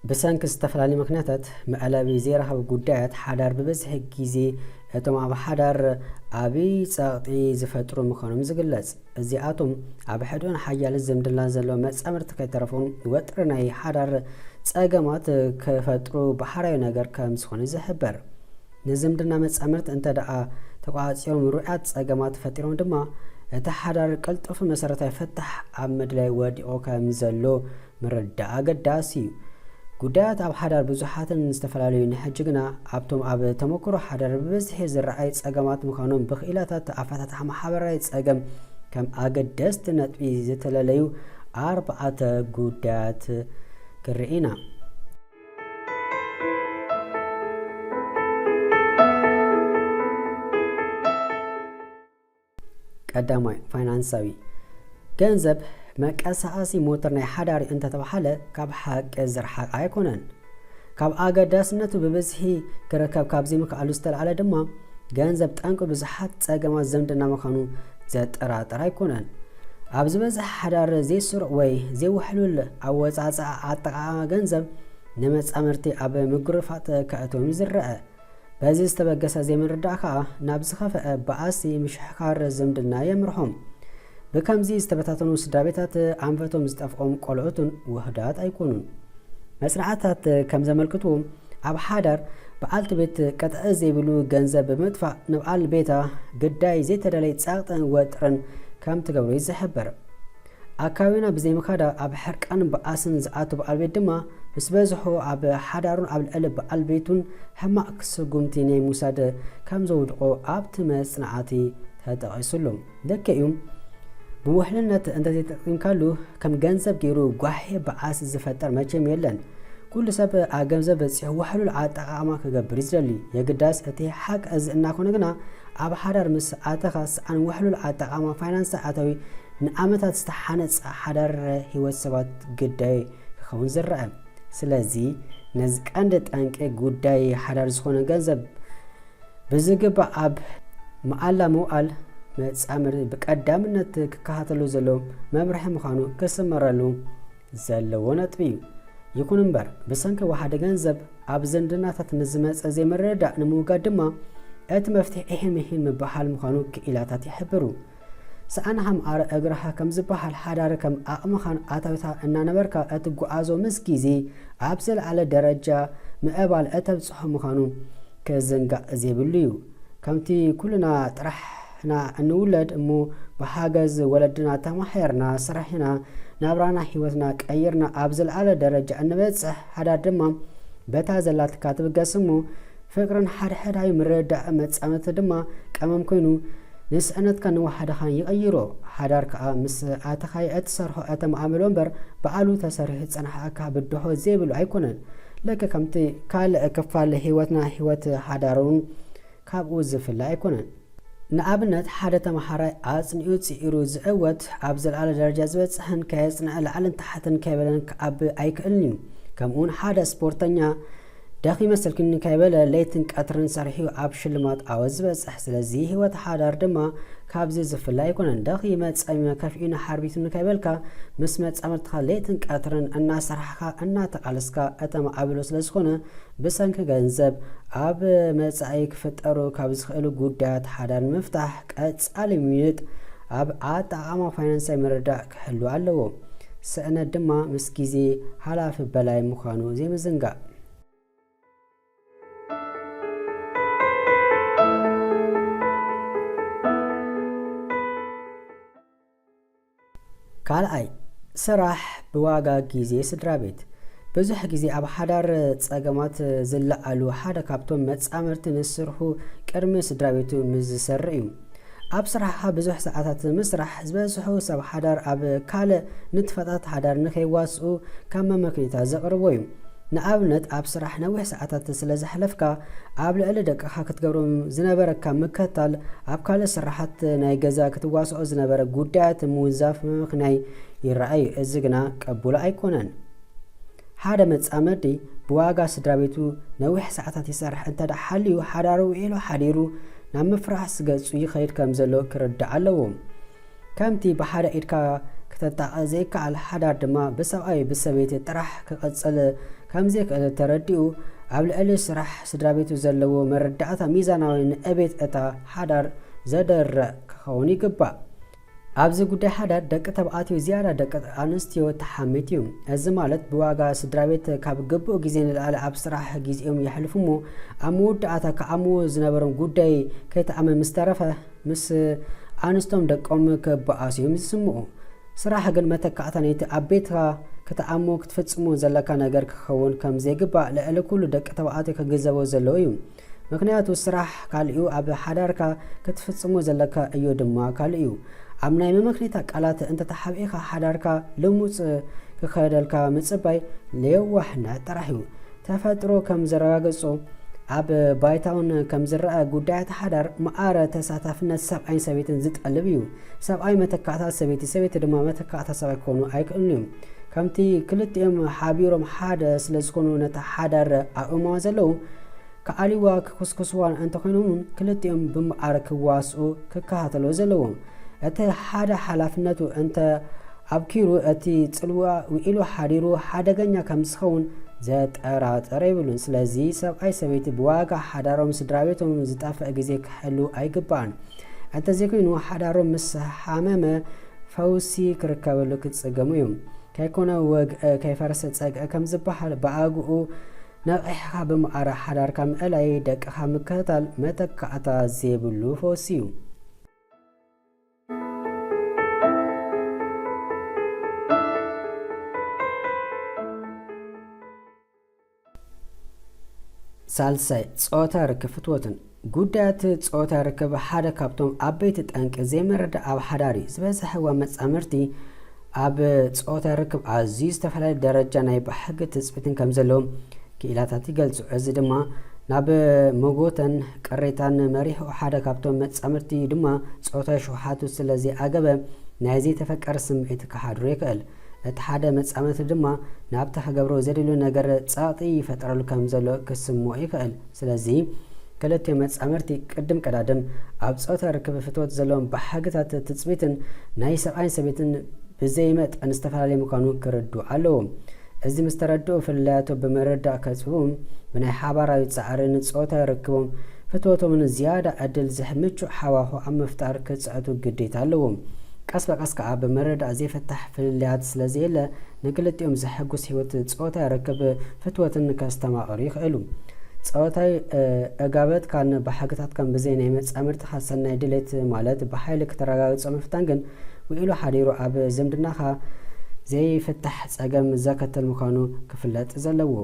بسانك استفلالي مكناتات مقلبي زيرها وقدات حدار ببزح جيزي اتوم عب حدار عبي ساقطي زفترو مخانو مزقلز ازياتهم عب حدون حاجة لزم دلان زلو مسامرت كي ترفون وطرناي حدار ساقامات كفترو بحرايو ناقر كمسخوني زحبر نزم دلنا مسامرت انت دعا تقوات يوم رؤيات ساقامات فترون دما اتحدار قلطف مسارتا يفتح عمد لاي واديو كمزلو مرداء قداسي قدات عب حدار بزحاتن استفلالي نحجقنا عبتم عب تمكرو حدار ببزح زرعي ساقامات مخانون بخيلاتات عفاتات حمحابراي ساقام كم اقدست نتبي زتلاليو 4 قدات كرئينا قدامي فاينانساوي ገንዘብ መቀሳሲ ሞተር ናይ ሓዳሪ እንተ ተባሃለ ካብ ሓቂ ዝርሓቅ ኣይኮነን ካብ ኣገዳስነቱ ብብዝሒ ክረከብ ካብ ዘይምክኣሉ ዝተልዓለ ድማ ገንዘብ ጠንቂ ብዙሓት ፀገማት ዘምድና ምዃኑ ዘጠራጥር ኣይኮነን ኣብ ዝበዝሕ ሓዳር ዘይስሩዕ ወይ ዘይውሕሉል ኣወፃፅኣ ኣጠቃቅማ ገንዘብ ንመፃምርቲ ኣብ ምግርፋት ከእቶም ዝረአ በዚ ዝተበገሰ ዘይምርዳእ ከዓ ናብ ዝኸፍአ በኣሲ ምሽሕካር ዘምድና የምርሖም بكمزي استبتاتنو سدابيتات عنفتهم زتفقهم قلعتون وهدات ايكونون مسرعاتات كمزا ملكتوهم عب حادر بعالت بيت كتأزي بلو جنزب بمدفع نبعال بيتا قداي زي تدالي تساقتن وطرن كم تقبلو يزحبر اكاوينا بزي مخادا عب حركان بقاسن زعاتو بعال بيت دما بسبازحو عب حادرون عب القلب بعال بيتون هما اكسو قمتيني موساد كمزو ودقو عب تمسنعاتي تهدقيسلهم دكا يوم بوحلنات انت تقيم كالو كم جنزب جيرو قوحي بعاس الزفتر ما جم يلن كل سب عجنزب بس هو حلو العتاقة كجبر إسرائيلي يقداس أتي حق أز إننا كنا جنا أب حدر مس عتاقس عن وحلو العتاقة ما فاينانس عتاوي نعمة تستحنت حدر هو السبات قداي خون زرع سلازي نزك عندت أنك قداي حدر زخون جنزب بزجب أب معلمو قال متصامر بقدامنت ككهاتلو زلو ممرح مخانو كسمرالو زلو نطبيو يكون انبر بسنك واحد ገንዘብ ኣብ ዘንድናታት ንዝመጽ ዘይ መረዳእ ንምውጋድ ድማ እቲ መፍትሒ ይህን ምባሃል ምዃኑ ክኢላታት ይሕብሩ ሰኣናሃም ኣረ እግረሃ ከም ዝበሃል ሓዳር ከም ኣቕምኻን ኣታዊታ እናነበርካ እቲ ጉዓዞ ምስ ግዜ ኣብ ዝለዓለ ደረጃ ምዕባል እተብጽሖ ምዃኑ ከዘንጋእ ዘይብሉ እዩ ከምቲ ኩልና ጥራሕ نولد مو بحاجز ولدنا تمحيرنا سرحنا نبرانا حيوتنا كأيرنا أبزل على درجة النبتة هذا دمام بتازلات كاتب قسمو فكرا حد هاي مرد أمت أمت دما كمام كونو نسأنت كان واحد خان يغيرو حدارك مس أتخاي أتسرح أتم عملون بر بعلو تسرح أنا حكا بدحو زيبلو أيكونن لك كمتي قال كفال حيوتنا حيوت حدارون كابو زفل أيكونن نعبنت حادثة محراي عاصنيو تسيرو زعوت عبزل على درجة زبطحن كيصنع العلن تحتن كيبلن كأب أيكألنيو كمون حادث سبورتانيا داخل مسلكن كيبلا ليتن كأترن سرحيو عب شلمات عوز بصح سلازي هو تحادر دما كابزي زفلا يكونن داخل متصايمه كافئين حربيتن كيبلكا مسمت امرت ليتن كأترن انا سرحكا انا تقالسكا اتم عبلو سلازخونه بسنك ገንዘብ ኣብ መጻኢ ክፈጠሩ ካብ ዝኽእሉ ጉዳያት ሓዳን ምፍታሕ ቀጻሊ ሚኒት ኣብ ኣጠቓቕማ ፋይናንሳዊ መረዳእ ክህሉ ኣለዎ ስእነት ድማ ምስ ግዜ ሓላፊ በላይ ምዃኑ ዘይምዝንጋእ ካልኣይ ስራሕ ብዋጋ ግዜ ስድራ ቤት ብዙሕ ግዜ ኣብ ሓዳር ፀገማት ዝለዓሉ ሓደ ካብቶም መጻምርቲ ንስርሑ ቅድሚ ስድራ ቤቱ ምዝሰርዕ እዩ ኣብ ስራሕኻ ብዙሕ ሰዓታት ምስራሕ ዝበዝሑ ሰብ ሓዳር ኣብ ካልእ ንጥፈታት ሓዳር ንከይዋስኡ ካብ መመክኒታ ዘቕርቦ እዩ ንኣብነት ኣብ ስራሕ ነዊሕ ሰዓታት ስለ ዘሕለፍካ ኣብ ልዕሊ ደቅኻ ክትገብሮም ዝነበረካ ምክትታል ኣብ ካልእ ስራሓት ናይ ገዛ ክትዋስኦ ዝነበረ ጉዳያት ምውዛፍ ምክንያይ ይረኣዩ እዚ ግና ቀቡሎ ኣይኮነን ሓደ መጻምርዲ ብዋጋ ስድራ ቤቱ ነዊሕ ሰዓታት ይሰርሕ እንተዳ ሓልዩ ሓዳሩ ኢሉ ሓዲሩ ናብ ምፍራሕ ስገጹ ይኸይድ ከም ዘሎ ክርዳእ ኣለዎ ከምቲ ብሓደ ኢድካ ክትጣቐ ዘይከኣል ሓዳር ድማ ብሰብኣዊ ብሰበይቲ ጥራሕ ክቐጽል ከምዚ ተረዲኡ ኣብ ልዕሊ ስራሕ ስድራቤቱ ዘለዎ መረዳእታ ሚዛናዊ ንዕቤት እታ ሓዳር ዘደርእ ክኸውን ይግባእ። ኣብዚ ጉዳይ ሓዳር ደቂ ተባዕትዮ ዝያዳ ደቂ ኣንስትዮ ተሓሚት እዩ። እዚ ማለት ብዋጋ ስድራቤት ካብ ግቡእ ግዜ ንላዕሊ ኣብ ስራሕ ጊዜኦም የሕልፉ እሞ ኣብ መወዳእታ ከኣምዎ ዝነበሮም ጉዳይ ከይተኣመን ምስ ተረፈ ምስ ኣንስቶም ደቆም ክበኣሱ እዮም ዝስምዑ። ስራሕ ግን መተካእታ ነቲ ኣብ ቤትካ ክትኣሞ ክትፍፅሞ ዘለካ ነገር ክኸውን ከም ዘይግባእ ልዕሊ ኩሉ ደቂ ተባዕትዮ ክግንዘቦ ዘለዎ እዩ። ምክንያቱ ስራሕ ካልኡ ኣብ ሓዳርካ ክትፍፅሞ ዘለካ እዩ ድማ ካልኡ እዩ። ኣብ ናይ መምክኒታ ቃላት እንተተሓቢእካ ሓዳርካ ልሙፅ ክኸደልካ ምፅባይ ለየዋሕነት ጥራሕ እዩ። ተፈጥሮ ከም ዘረጋገፆ ኣብ ባይታውን ከም ዝረአ ጉዳያት ሓዳር መዓረ ተሳታፍነት ሰብኣይን ሰበይትን ዝጠልብ እዩ። ሰብኣይ መተካእታ ሰበይቲ፣ ሰበይቲ ድማ መተካእታ ሰብኣይ ክኾኑ ኣይክእሉን እዮም። ከምቲ ክልቲኦም ሓቢሮም ሓደ ስለ ዝኾኑ ነታ ሓዳር ኣእሞዋ ዘለዉ ከኣሊዋ ክኩስኩስዋን እንተኮይኖም ክልቲኦም ብመዓረ ክዋስኡ ክከታተሎ ዘለዎም። እቲ ሓደ ሓላፍነቱ እንተ ኣብኪሩ እቲ ፅልዋ ውኢሉ ሓዲሩ ሓደገኛ ከም ዝኸውን ዘጠራጠረ ይብሉን። ስለዚ ሰብኣይ ሰበይቲ ብዋጋ ሓዳሮም ስድራቤቶም ዝጠፍአ ግዜ ክሕሉ ኣይግባእን። እንተዘይኮይኑ ሓዳሮም ምስ ሓመመ ፈውሲ ክርከበሉ ክፅገሙ እዮም። ከይኮነ ወግአ ከይፈረሰ ፀግአ ከም ዝበሃል ብኣግኡ ነቂሕካ ብመዓረ ሓዳርካ ምእላይ ደቅኻ ምክትታል መተካእታ ዘይብሉ ፈውሲ እዩ። ሳልሳይ ፆታ ርክብ ፍትወትን ጉዳያት ፆታ ርክብ ሓደ ካብቶም ዓበይቲ ጠንቂ ዘይመረዳእ ኣብ ሓዳር እዩ። ዝበዝሐ መፃምርቲ ኣብ ፆታ ርክብ ኣዝዩ ዝተፈላለዩ ደረጃ ናይ ባህጊ ትፅቢትን ከም ዘለዎም ክኢላታት ይገልጹ። እዚ ድማ ናብ መጎተን ቅሬታን መሪሑ። ሓደ ካብቶም መፃምርቲ ድማ ፆታዊ ሽውሓቱ ስለዘይኣገበ ናይ ዘይተፈቀረ ስምዒት ክሓድሩ ይክእል። እቲ ሓደ መፃምርቲ ድማ ናብቲ ክገብሮ ዘድልዩ ነገር ጸቕጢ ይፈጥረሉ ከም ዘሎ ክስምዖ ይክእል። ስለዚ ክልቲኦም መፃምርቲ ቅድም ቀዳድም ኣብ ፆታ ርክብ ፍትወት ዘለዎም ባህግታት ትፅቢትን ናይ ሰብኣይን ሰበይትን ብዘይመጠን ዝተፈላለየ ምዃኑ ክርድኡ ኣለዎም። እዚ ምስ ተረድኡ ፍልያቶ ብምርዳእ ከፅቡም ብናይ ሓባራዊ ፃዕርን ፆታዊ ርክቦም ፍትወቶምን ዝያዳ ዕድል ዝምቹ ሓዋኹ ኣብ ምፍጣር ክፅዕቱ ግዴታ ኣለዎም። ቀስ በቀስ ከዓ ብምርዳእ ዘይፈታሕ ፍልያት ስለዘየለ ንክልቲኦም ዘሐጉስ ሂወት ፆታዊ ርክብ ፍትወትን ከስተማቕሩ ይኽእሉ። ፆታዊ እጋበትካን ባህግታትካን ብዘይ ናይ መፃምርትካ ሰናይ ድሌት ማለት ብሓይሊ ክተረጋግፆ ምፍታን ግን ውኢሉ ሓዲሩ ኣብ ዝምድናኻ ዘይፍታሕ ፀገም ዘከተል ምዃኑ ክፍለጥ ዘለዎ።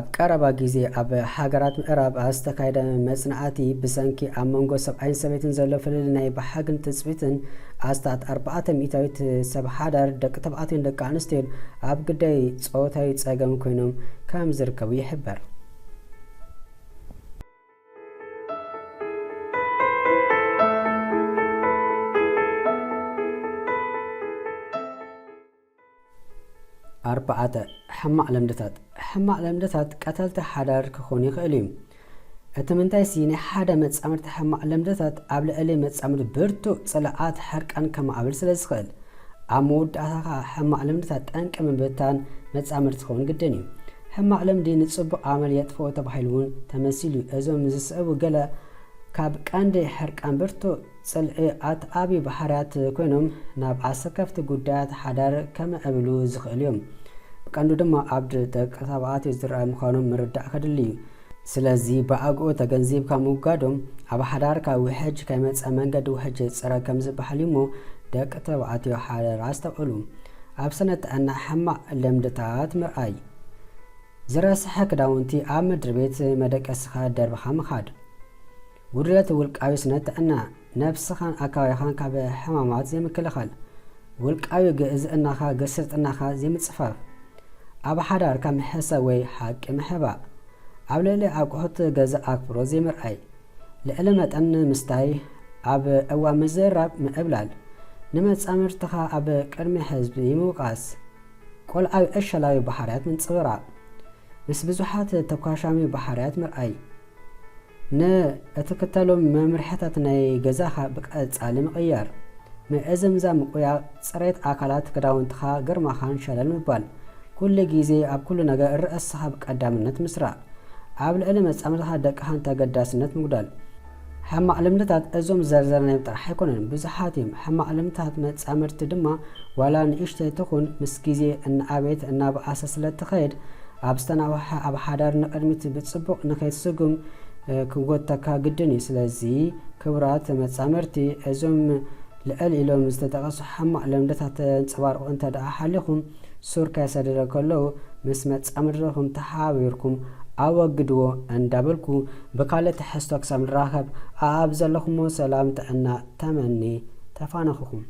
ኣብ ቀረባ ግዜ ኣብ ሃገራት ምዕራብ ዝተካየደ መፅናዕቲ ብሰንኪ ኣብ መንጎ ሰብኣይን ሰበይትን ዘሎ ፍልል ናይ ባህግን ትፅቢትን ኣስታት 400 ሰብ ሓዳር ደቂ ተባዕትዮን ደቂ ኣንስትዮን ኣብ ግዳይ ፆታዊ ፀገም ኮይኖም ከም ዝርከቡ ይሕበር። ኣርባዕተ ሕማቅ ልምድታት ሕማቅ ልምድታት ቀተልቲ ሓዳር ክኾኑ ይኽእል እዩ። እቲ ምንታይ ሲ ናይ ሓደ መፃምርቲ ሕማቅ ልምድታት ኣብ ልዕሊ መፃምርቲ ብርቱዕ ፅልኣት ሕርቃን ከማዕብል ስለ ዝኽእል ኣብ መወዳእታ ሕማቅ ልምድታት ጠንቂ ምብታን መፃምርቲ ክኸውን ግድን እዩ። ሕማቅ ልምዲ ንፅቡቅ ዓመል የጥፍኦ ተባሂሉ እውን ተመሲሉ እዩ። እዞም ዝስዕቡ ገለ ካብ ቀንዲ ሕርቃን ብርቱዕ ፅልአት ዓብዪ ባህርያት ኮይኖም ናብ ዓሰከፍቲ ጉዳያት ሓዳር ከመዕብሉ ዝኽእል እዮም። ብቀንዱ ድማ ኣብ ደቂ ተባዕትዮ ዝረኣዩ ምዃኖም ምርዳእ ከድሊ እዩ። ስለዚ ብኣግኡ ተገንዚብካ ምውጋዶም ኣብ ሓዳርካ ውሕጅ ከይመፀ መንገዲ ውሕጅ ፅረ ከም ዝበሃል እሞ ደቂ ተባዕትዮ ሓዳር ኣስተውዕሉ። ኣብ ስነ ጥዕና ሕማቅ ልምድታት ምርኣይ ዝረስሐ ክዳውንቲ ኣብ ምድሪ ቤት መደቀስካ ደርብካ ምኻድ፣ ጉድለት ውልቃዊ ስነ ጥዕና ነብስኻን ኣካባቢኻን ካብ ሕማማት ዘይምክልኻል፣ ውልቃዊ ግእዝእናኻ ገስርጥናኻ ዘይምፅፋፍ፣ ኣብ ሓዳርካ ምሕሰብ ወይ ሓቂ ምሕባእ፣ ኣብ ልዕሊ ኣቑሑት ገዛ ኣክብሮ ዘይምርኣይ፣ ልዕሊ መጠን ምስታይ፣ ኣብ እዋን ምዝራብ ምእብላል፣ ንመፃምርትኻ ኣብ ቅድሚ ህዝቢ ምውቃስ፣ ቆልዓዊ ዕሸላዊ ባህርያት ምንፅብራቕ፣ ምስ ብዙሓት ተኳሻሚ ባህርያት ምርኣይ፣ ንእትክተሎም መምርሕታት ናይ ገዛኻ ብቀፃሊ ምቕያር፣ ምእዝምዛ ምቁያቕ፣ ፅሬት ኣካላት ክዳውንትኻ ግርማኻን ሸለል ምባል፣ كل جيزي أب كل نجا الرأس صاحب قدامنت مسرع عبل ألمس أمرها دك هان تقداسنت مقدال حما علمتات أزوم زرزرنا يبطر حيكونن بزحاتهم حما علمتات متس أمرت دما ولا نئشتي تكون مسكيزي أن أبيت أن بأساس للتخيد أبستنا وحا أب حدار نقرمت بتصبق نخيت سقم كوغوتاكا قدني سلازي كبرات متس أمرتي أزوم لأل إلو مزتتغسو حما علمتات انتصبار وانت دا أحاليكم سور كاسادر كلو مسمت أمرهم تحاوركم أوجدوا أن دبلكو بكالة حستوك سامراهب أبزلكم سلامت أن تمني تفانخكم